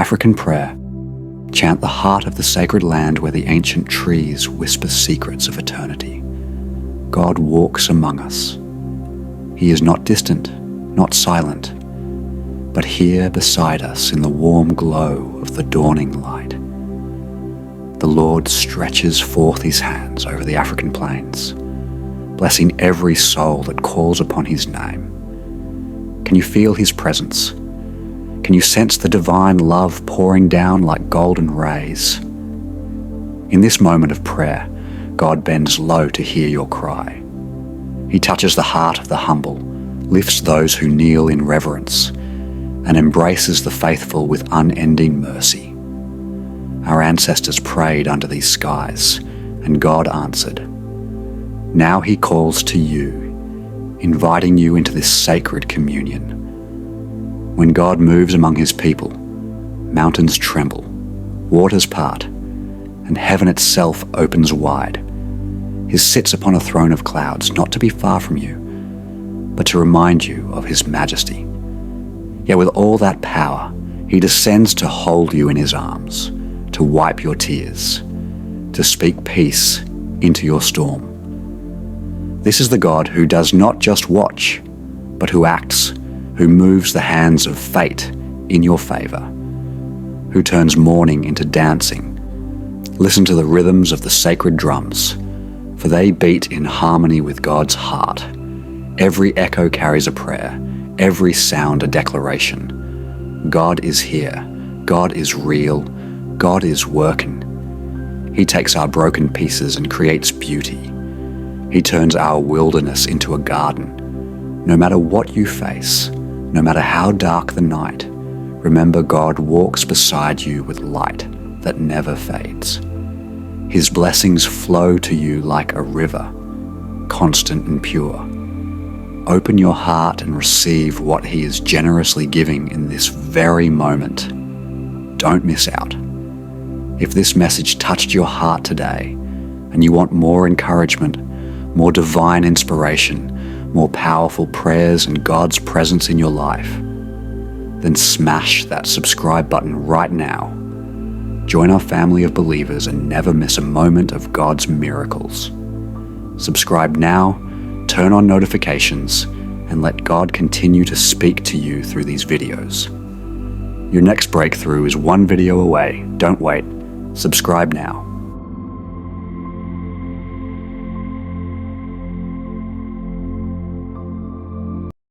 African prayer. Chant the heart of the sacred land where the ancient trees whisper secrets of eternity. God walks among us. He is not distant, not silent, but here beside us in the warm glow of the dawning light. The Lord stretches forth his hands over the African plains, blessing every soul that calls upon his name. Can you feel his presence? Can you sense the divine love pouring down like golden rays? In this moment of prayer, God bends low to hear your cry. He touches the heart of the humble, lifts those who kneel in reverence, and embraces the faithful with unending mercy. Our ancestors prayed under these skies, and God answered. Now he calls to you, inviting you into this sacred communion. When God moves among his people, mountains tremble, waters part, and heaven itself opens wide. He sits upon a throne of clouds, not to be far from you, but to remind you of his majesty. Yet with all that power, he descends to hold you in his arms, to wipe your tears, to speak peace into your storm. This is the God who does not just watch, but who acts, who moves the hands of fate in your favor, who turns mourning into dancing. Listen to the rhythms of the sacred drums, for they beat in harmony with God's heart. Every echo carries a prayer, every sound a declaration. God is here, God is real, God is working. He takes our broken pieces and creates beauty. He turns our wilderness into a garden. No matter what you face, no matter how dark the night, remember God walks beside you with light that never fades. His blessings flow to you like a river, constant and pure. Open your heart and receive what he is generously giving in this very moment. Don't miss out. If this message touched your heart today, and you want more encouragement, more divine inspiration, more powerful prayers and God's presence in your life, then smash that subscribe button right now. Join our family of believers and never miss a moment of God's miracles. Subscribe now, turn on notifications, and let God continue to speak to you through these videos. Your next breakthrough is one video away. Don't wait. Subscribe now.